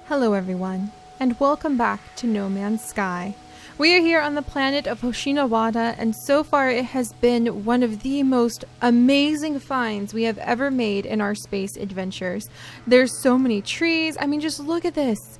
Hello everyone, and welcome back to No Man's Sky. We are here on the planet of Hoshinowada, and so far it has been one of the most amazing finds we have ever made in our space adventures. There's so many trees. I mean, just look at this.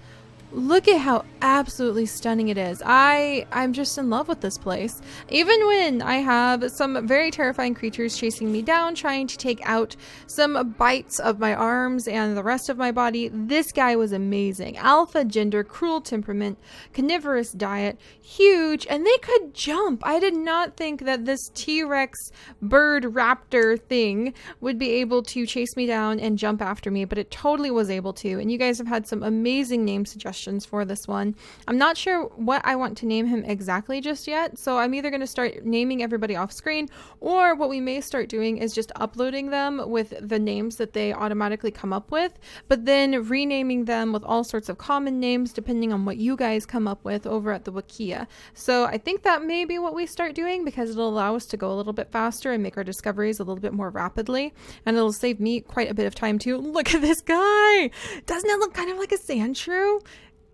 Look at how absolutely stunning it is. I'm just in love with this place. Even when I have some very terrifying creatures chasing me down, trying to take out some bites of my arms and the rest of my body, this guy was amazing. Alpha gender, cruel temperament, carnivorous diet, huge, and they could jump. I did not think that this T-Rex bird raptor thing would be able to chase me down and jump after me, but it totally was able to. And you guys have had some amazing name suggestions for this one. I'm not sure what I want to name him exactly just yet, so I'm either going to start naming everybody off screen, or what we may start doing is just uploading them with the names that they automatically come up with, but then renaming them with all sorts of common names depending on what you guys come up with over at the Wikia. So I think that may be what we start doing, because it'll allow us to go a little bit faster and make our discoveries a little bit more rapidly, and it'll save me quite a bit of time too. Look at this guy! Doesn't it look kind of like a sand shrew?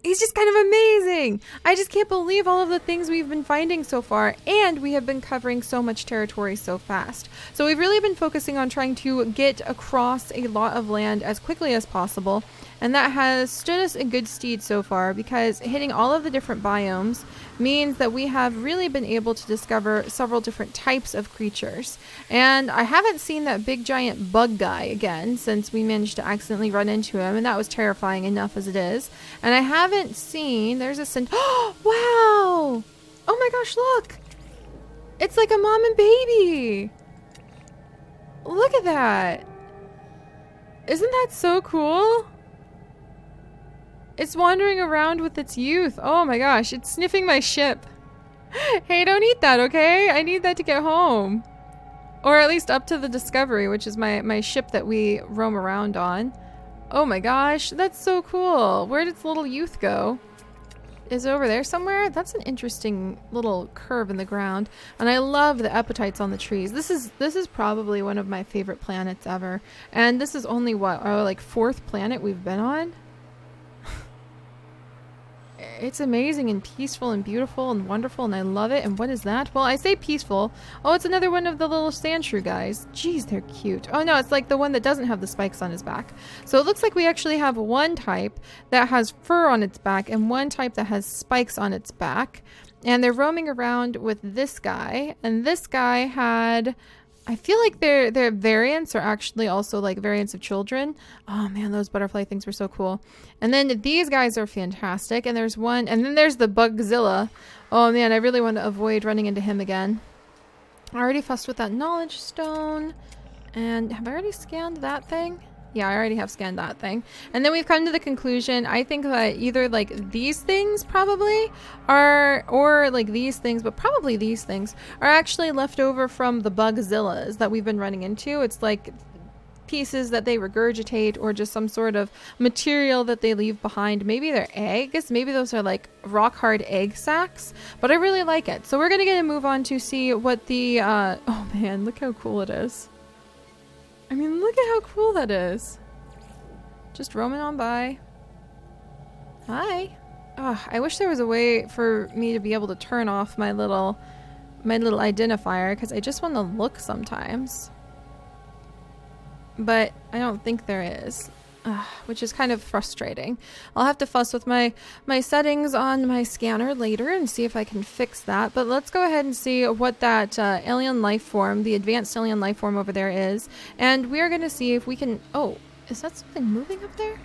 He's just kind of amazing. I just can't believe all of the things we've been finding so far, and we have been covering so much territory so fast. So we've really been focusing on trying to get across a lot of land as quickly as possible, and that has stood us in good stead so far, because hitting all of the different biomes means that we have really been able to discover several different types of creatures. And I haven't seen that big giant bug guy again since we managed to accidentally run into him, and that was terrifying enough as it is. And I haven't seen, there's a oh wow, oh my gosh, look, it's like a mom and baby. Look at that. Isn't that so cool? It's wandering around with its youth. Oh my gosh, it's sniffing my ship. Hey, don't eat that, okay? I need that to get home. Or at least up to the Discovery, which is my ship that we roam around on. Oh my gosh, that's so cool. Where did its little youth go? Is it over there somewhere? That's an interesting little curve in the ground. And I love the epitites on the trees. This is probably one of my favorite planets ever. And this is only what, our like 4th planet we've been on? It's amazing and peaceful and beautiful and wonderful, and I love it. And what is that? Well, I say peaceful. Oh, it's another one of the little sand shrew guys. Jeez, they're cute. Oh no, it's like the one that doesn't have the spikes on his back. So it looks like we actually have one type that has fur on its back and one type that has spikes on its back. And they're roaming around with this guy. And this guy had... I feel like their variants are actually also like variants of children. Oh man, those butterfly things were so cool. And then these guys are fantastic. And there's one, and then there's the Bugzilla. Oh man, I really want to avoid running into him again. I already fussed with that knowledge stone. And have I already scanned that thing? Yeah, I already have scanned that thing. And then we've come to the conclusion, I think that either like these things probably are, or like these things, but probably these things are actually left over from the Bugzillas that we've been running into. It's like pieces that they regurgitate, or just some sort of material that they leave behind. Maybe they're eggs. Maybe those are like rock hard egg sacs, but I really like it. So we're going to get a move on to see what the, oh man, look how cool it is. I mean, look at how cool that is. Just roaming on by. Hi. Oh, I wish there was a way for me to be able to turn off my little identifier, because I just want to look sometimes. But I don't think there is. Which is kind of frustrating. I'll have to fuss with my settings on my scanner later and see if I can fix that. But let's go ahead and see what that alien life form, the advanced alien life form over there is. And we are going to see if we can... Oh, is that something moving up there?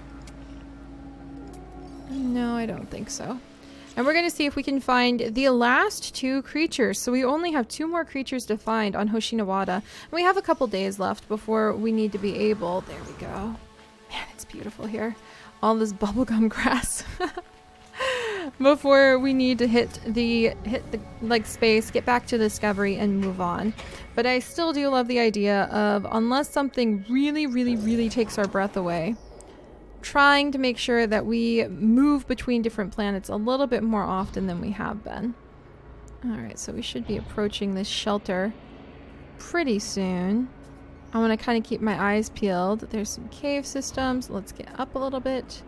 No, I don't think so. And we're going to see if we can find the last 2 creatures. So we only have 2 more creatures to find on Hoshinowada. And we have a couple days left before we need to be able... There we go. Man, it's beautiful here. All this bubblegum grass. Before we need to hit the like space, get back to Discovery and move on. But I still do love the idea of, unless something really takes our breath away, trying to make sure that we move between different planets a little bit more often than we have been. Alright, so we should be approaching this shelter pretty soon. I want to kind of keep my eyes peeled. There's some cave systems. Let's get up a little bit.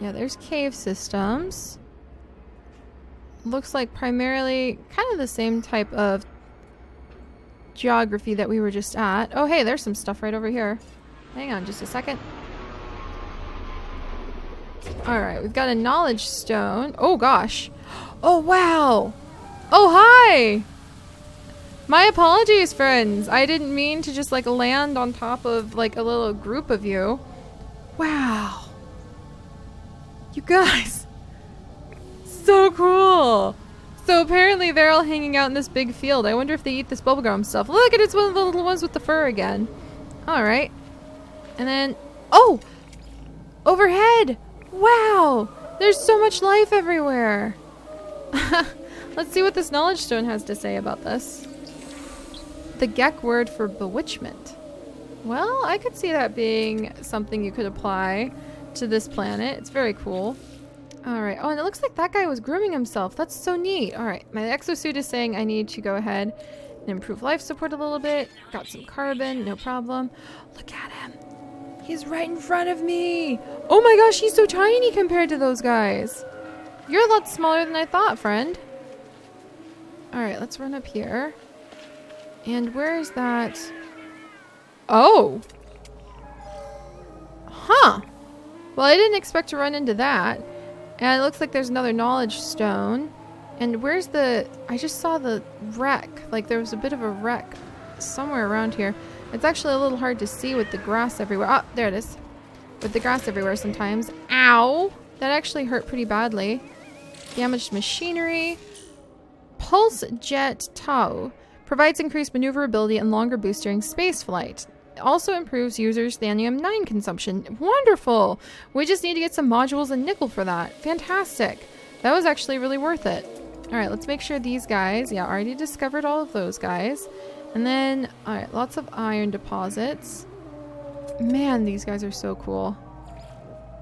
Yeah, there's cave systems. Looks like primarily kind of the same type of geography that we were just at. Oh, hey, there's some stuff right over here. Hang on just a second. Alright, we've got a knowledge stone. Oh, gosh. Oh, wow. Oh, hi. My apologies, friends. I didn't mean to just, like, land on top of, like, a little group of you. Wow. You guys. So cool. So apparently they're all hanging out in this big field. I wonder if they eat this bubblegum stuff. Look at it's one of the little ones with the fur again. Alright. And then... Oh! Overhead! Wow! There's so much life everywhere. Let's see what this knowledge stone has to say about this. The Gek word for bewitchment. Well, I could see that being something you could apply to this planet. It's very cool. Alright. Oh, and it looks like that guy was grooming himself. That's so neat. Alright. My exosuit is saying I need to go ahead and improve life support a little bit. Got some carbon. No problem. Look at him. He's right in front of me. Oh my gosh, he's so tiny compared to those guys. You're a lot smaller than I thought, friend. Alright, let's run up here. And where is that? Oh. Huh. Well, I didn't expect to run into that. And it looks like there's another knowledge stone. And where's the... I just saw the wreck. Like there was a bit of a wreck somewhere around here. It's actually a little hard to see with the grass everywhere. Oh, there it is. With the grass everywhere sometimes. Ow! That actually hurt pretty badly. Damaged machinery. Pulse Jet Tau. Provides increased maneuverability and longer boost during space flight. It also improves users' Thanium-9 consumption. Wonderful! We just need to get some modules and nickel for that. Fantastic. That was actually really worth it. Alright, let's make sure these guys... Yeah, already discovered all of those guys. And then, alright, lots of iron deposits. Man, these guys are so cool.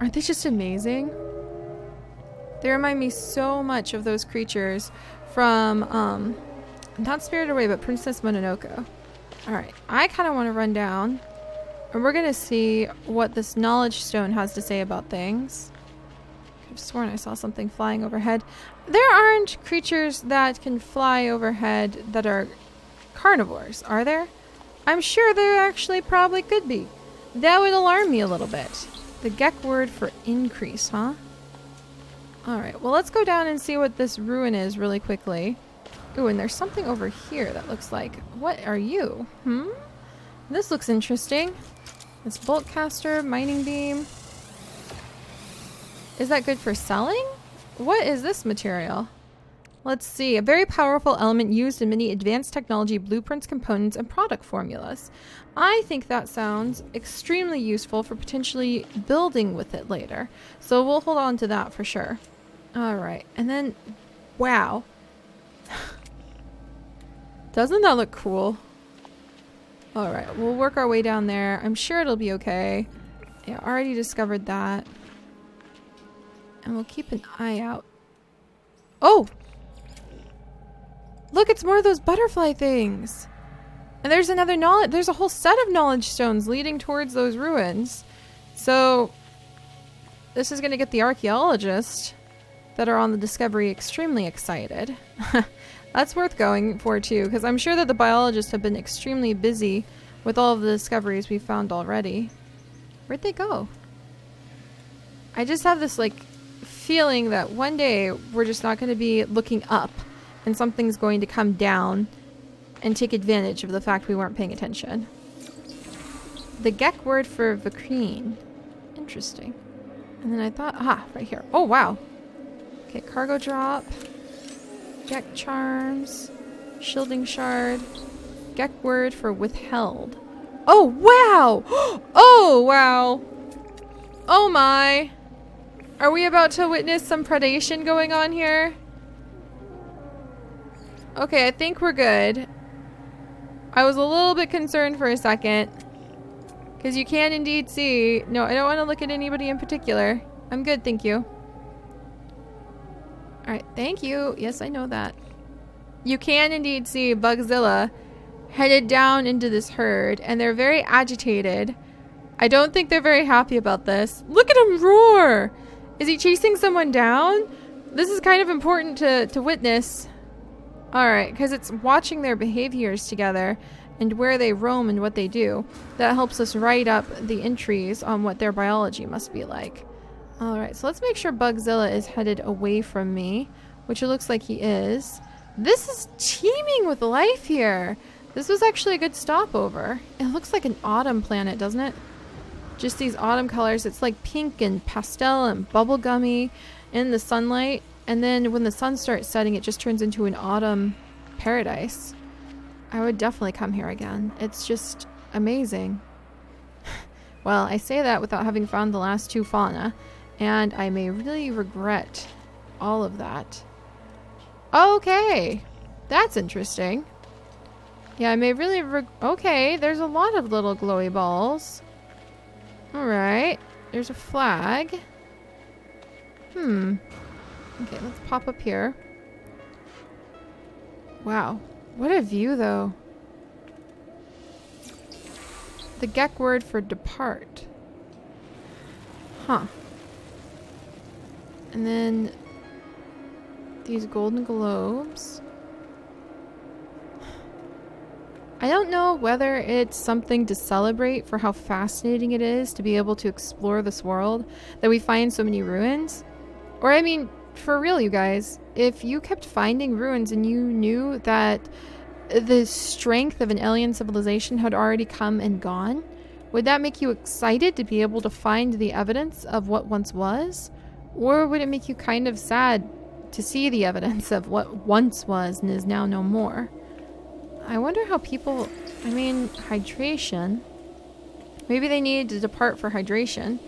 Aren't they just amazing? They remind me so much of those creatures from, not Spirited Away, but Princess Mononoke. Alright, I kind of want to run down. And we're going to see what this knowledge stone has to say about things. I've sworn I saw something flying overhead. There aren't creatures that can fly overhead that are carnivores, are there? I'm sure there actually probably could be. That would alarm me a little bit. The Gek word for increase, huh? Alright, well let's go down and see what this ruin is really quickly. Ooh, and there's something over here that looks like... What are you? This looks interesting. This bolt caster, mining beam. Is that good for selling? What is this material? Let's see. A very powerful element used in many advanced technology blueprints, components, and product formulas. I think that sounds extremely useful for potentially building with it later. So we'll hold on to that for sure. Alright. And then... Wow. Doesn't that look cool? Alright. We'll work our way down there. I'm sure it'll be okay. Yeah, already discovered that. And we'll keep an eye out. Oh! Look, it's more of those butterfly things. And there's another knowledge. There's a whole set of knowledge stones leading towards those ruins. So this is going to get the archaeologists that are on the discovery extremely excited. That's worth going for too, because I'm sure that the biologists have been extremely busy with all of the discoveries we've found already. Where'd they go? I just have this like feeling that one day we're just not going to be looking up and something's going to come down and take advantage of the fact we weren't paying attention. The Gek word for Vakreen. Interesting. And then I thought, right here. Oh, wow. Okay, cargo drop. Gek charms. Shielding shard. Gek word for withheld. Oh, wow! Oh, wow! Oh my! Are we about to witness some predation going on here? Okay, I think we're good. I was a little bit concerned for a second. Because you can indeed see... No, I don't want to look at anybody in particular. I'm good, thank you. Alright, thank you. Yes, I know that. You can indeed see Bugzilla headed down into this herd, and they're very agitated. I don't think they're very happy about this. Look at him roar! Is he chasing someone down? This is kind of important to witness. Alright, because it's watching their behaviors together and where they roam and what they do. That helps us write up the entries on what their biology must be like. Alright, so let's make sure Bugzilla is headed away from me, which it looks like he is. This is teeming with life here. This was actually a good stopover. It looks like an autumn planet, doesn't it? Just these autumn colors. It's like pink and pastel and bubblegummy in the sunlight. And then when the sun starts setting, it just turns into an autumn paradise. I would definitely come here again. It's just amazing. Well, I say that without having found the last 2 fauna. And I may really regret all of that. Okay. That's interesting. Yeah, I may really okay, there's a lot of little glowy balls. Alright. There's a flag. Okay, let's pop up here. Wow. What a view, though. The Gek word for depart. Huh. And then these golden globes. I don't know whether it's something to celebrate for how fascinating it is to be able to explore this world, that we find so many ruins. Or, I mean, for real, you guys, if you kept finding ruins and you knew that the strength of an alien civilization had already come and gone, would that make you excited to be able to find the evidence of what once was? Or would it make you kind of sad to see the evidence of what once was and is now no more? I wonder how people... I mean, hydration. Maybe they needed to depart for hydration.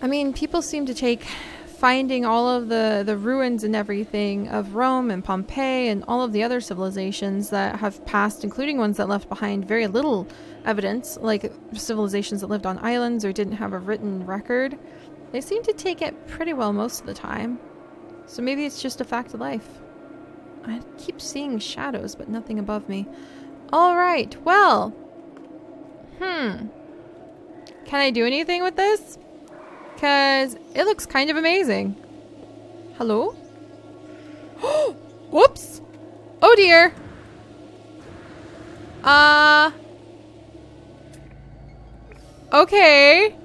I mean, people seem to take finding all of the ruins and everything of Rome and Pompeii and all of the other civilizations that have passed, including ones that left behind very little evidence, like civilizations that lived on islands or didn't have a written record. They seem to take it pretty well most of the time. So maybe it's just a fact of life. I keep seeing shadows, but nothing above me. Alright, well. Can I do anything with this? Because it looks kind of amazing. Hello? Whoops! Oh dear! Okay.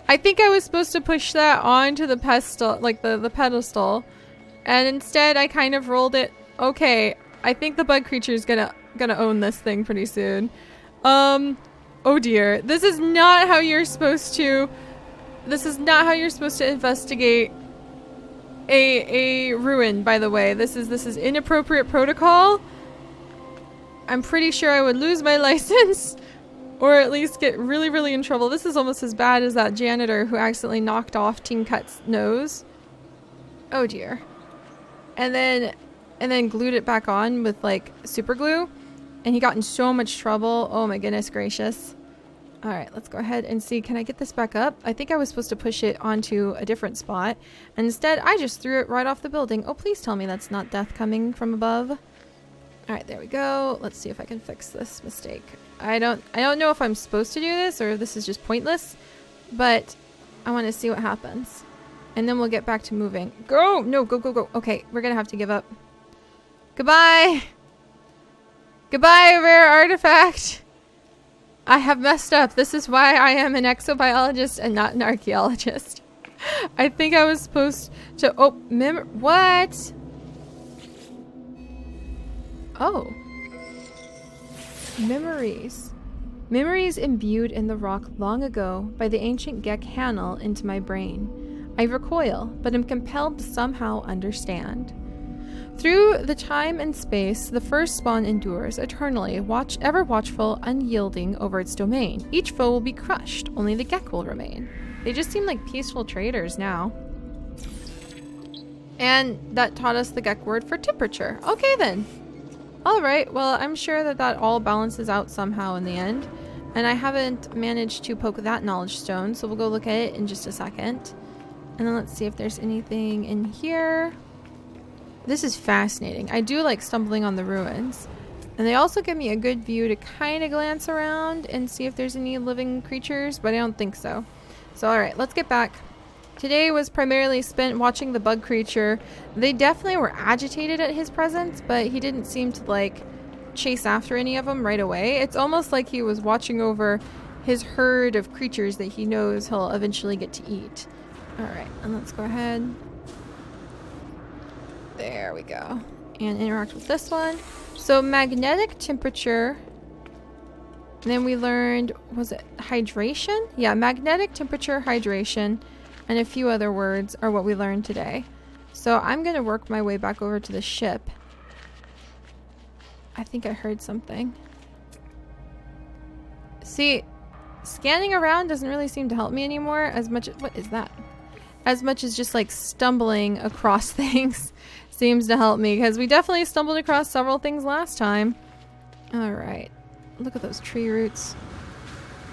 I think I was supposed to push that onto the pedestal, like the pedestal. And instead, I kind of rolled it. Okay, I think the bug creature is gonna own this thing pretty soon. Oh dear. This is not how you're supposed to... This is not how you're supposed to investigate a ruin, by the way. This is inappropriate protocol. I'm pretty sure I would lose my license. Or at least get really, really in trouble. This is almost as bad as that janitor who accidentally knocked off Teen Cut's nose. Oh dear. And then glued it back on with like super glue, and he got in so much trouble. Oh my goodness gracious. All right, let's go ahead and see. Can I get this back up? I think I was supposed to push it onto a different spot, and instead I just threw it right off the building. Oh, please tell me that's not death coming from above. All right, there we go. Let's see if I can fix this mistake. I don't know if I'm supposed to do this or this is just pointless, but I want to see what happens. And then we'll get back to moving. Go! No, go, go, go. Okay, we're gonna have to give up. Goodbye! Goodbye, rare artifact! I have messed up. This is why I am an exobiologist and not an archaeologist. I think I was supposed to... Oh, what? Oh. Memories. Memories imbued in the rock long ago by the ancient Gek Hanel into my brain. I recoil, but am compelled to somehow understand. Through the time and space, the first spawn endures, eternally, ever watchful, unyielding over its domain. Each foe will be crushed, only the Gek will remain. They just seem like peaceful traders now. And that taught us the Gek word for temperature. Okay then. Alright, well I'm sure that all balances out somehow in the end. And I haven't managed to poke that knowledge stone, so we'll go look at it in just a second. And then let's see if there's anything in here. This is fascinating. I do like stumbling on the ruins. And they also give me a good view to kind of glance around and see if there's any living creatures, but I don't think so. So alright, let's get back. Today was primarily spent watching the bug creature. They definitely were agitated at his presence, but he didn't seem to like chase after any of them right away. It's almost like he was watching over his herd of creatures that he knows he'll eventually get to eat. Alright, and let's go ahead. There we go. And interact with this one. So magnetic temperature. And then we learned, was it hydration? Yeah, magnetic temperature, hydration, and a few other words are what we learned today. So I'm going to work my way back over to the ship. I think I heard something. See, scanning around doesn't really seem to help me anymore as much as, what is that? As much as just like stumbling across things seems to help me, because we definitely stumbled across several things last time. Alright, look at those tree roots.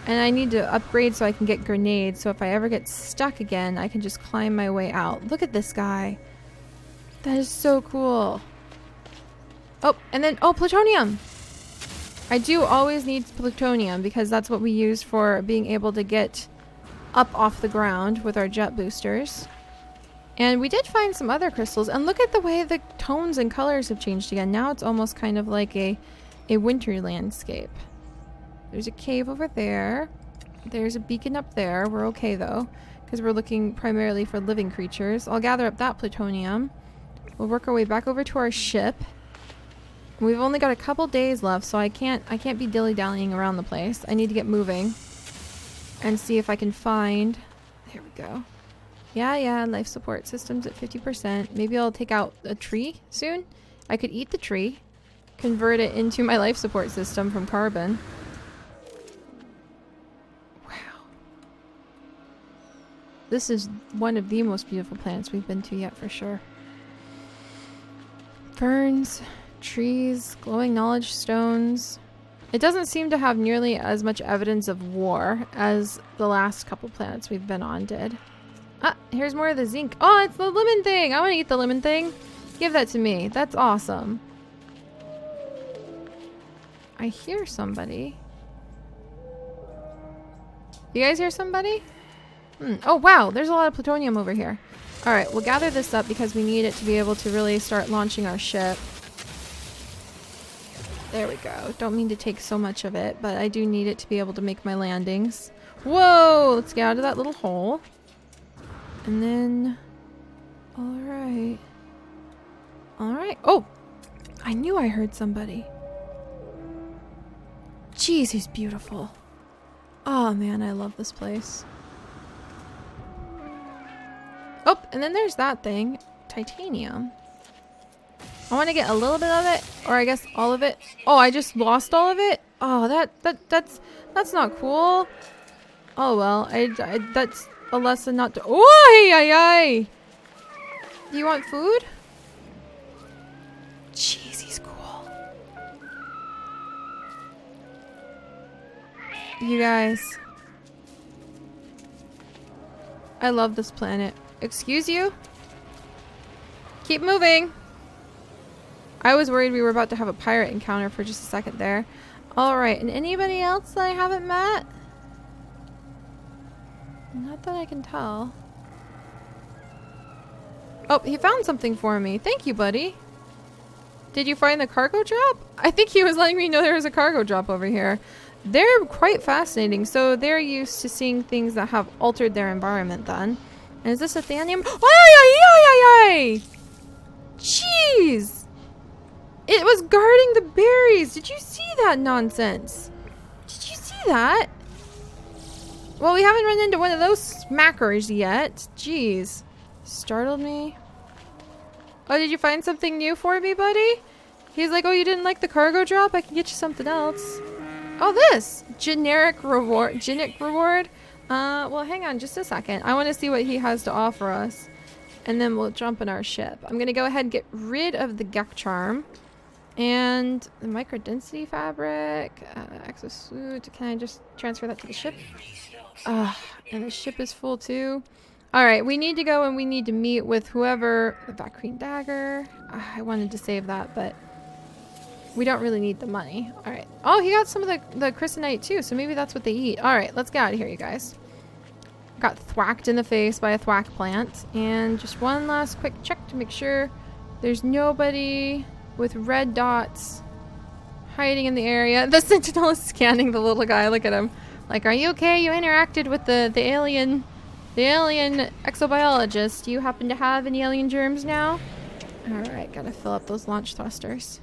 And I need to upgrade so I can get grenades, so if I ever get stuck again, I can just climb my way out. Look at this guy. That is so cool. Oh, and then, oh, plutonium! I do always need plutonium because that's what we use for being able to get up off the ground with our jet boosters. And we did find some other crystals, and look at the way the tones and colors have changed again. Now it's almost kind of like a winter landscape. There's a cave over there. There's a beacon up there. We're okay though, because we're looking primarily for living creatures. I'll gather up that plutonium. We'll work our way back over to our ship. We've only got a couple days left, so I can't be dilly-dallying around the place. I need to get moving and see if I can find... There we go. Yeah, life support system's at 50%. Maybe I'll take out a tree soon. I could eat the tree, convert it into my life support system from carbon. Wow. This is one of the most beautiful planets we've been to yet, for sure. Ferns, trees, glowing knowledge stones. It doesn't seem to have nearly as much evidence of war as the last couple planets we've been on did. Ah, here's more of the zinc. Oh, it's the lemon thing! I want to eat the lemon thing. Give that to me. That's awesome. I hear somebody. You guys hear somebody? Oh, wow. There's a lot of plutonium over here. Alright, we'll gather this up because we need it to be able to really start launching our ship. There we go. Don't mean to take so much of it, but I do need it to be able to make my landings. Whoa! Let's get out of that little hole. And then... Alright. Alright. Oh! I knew I heard somebody. Jeez, he's beautiful. Oh man, I love this place. Oh, and then there's that thing. Titanium. I want to get a little bit of it, or I guess all of it. Oh, I just lost all of it? Oh, that's not cool. Oh well, that's a lesson not to... Oh, ay. Do you want food? Jeez, he's cool. You guys. I love this planet. Excuse you? Keep moving. I was worried we were about to have a pirate encounter for just a second there. Alright, and anybody else that I haven't met? Not that I can tell. Oh, he found something for me. Thank you, buddy. Did you find the cargo drop? I think he was letting me know there was a cargo drop over here. They're quite fascinating. So they're used to seeing things that have altered their environment then. And is this a thanium? Ay! Jeez! It was guarding the berries. Did you see that nonsense? Did you see that? Well, we haven't run into one of those smackers yet. Jeez. Startled me. Oh, did you find something new for me, buddy? He's like, oh, you didn't like the cargo drop? I can get you something else. Oh, this! Generic reward. Well, hang on just a second. I want to see what he has to offer us. And then we'll jump in our ship. I'm going to go ahead and get rid of the Gek Charm. And the microdensity fabric. Exosuit. Can I just transfer that to the ship? And the ship is full too. Alright, we need to go and we need to meet with whoever... The Vacrine Dagger. I wanted to save that, but... We don't really need the money. Alright. Oh, he got some of the Chrysonite too, so maybe that's what they eat. Alright, let's get out of here, you guys. Got thwacked in the face by a thwack plant. And just one last quick check to make sure there's nobody with red dots hiding in the area. The sentinel is scanning the little guy. Look at him. Like, are you okay? You interacted with the alien exobiologist. Do you happen to have any alien germs now? Alright, gotta fill up those launch thrusters.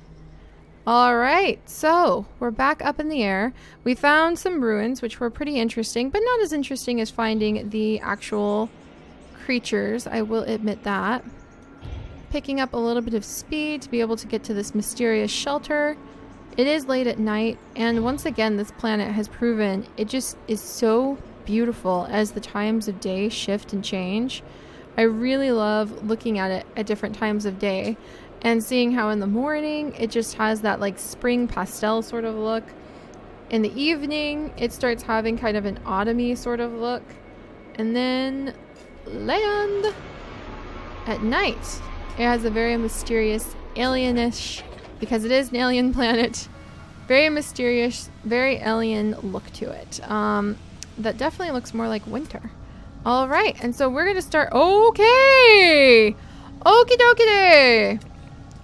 Alright, so we're back up in the air. We found some ruins, which were pretty interesting, but not as interesting as finding the actual creatures, I will admit that. Picking up a little bit of speed to be able to get to this mysterious shelter. It is late at night, and once again, this planet has proven it just is so beautiful as the times of day shift and change. I really love looking at it at different times of day and seeing how in the morning it just has that like spring pastel sort of look. In the evening, it starts having kind of an autumny sort of look. And then land at night. It has a very mysterious alienish, because it is an alien planet, very mysterious, very alien look to it. That definitely looks more like winter. All right, and so we're gonna start. Okay, okie dokie.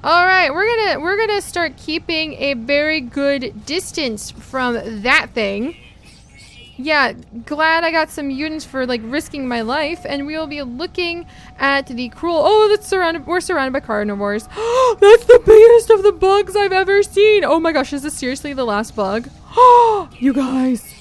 All right, we're gonna start keeping a very good distance from that thing. Yeah, glad I got some mutants for like risking my life, and we will be looking at the cruel. Oh, we're surrounded by carnivores. That's the biggest of the bugs I've ever seen. Oh my gosh, is this seriously the last bug? You guys.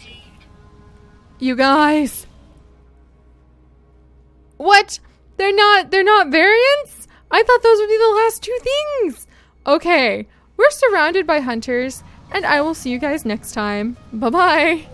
What? They're not variants? I thought those would be the last two things. Okay, we're surrounded by hunters, and I will see you guys next time. Bye-bye.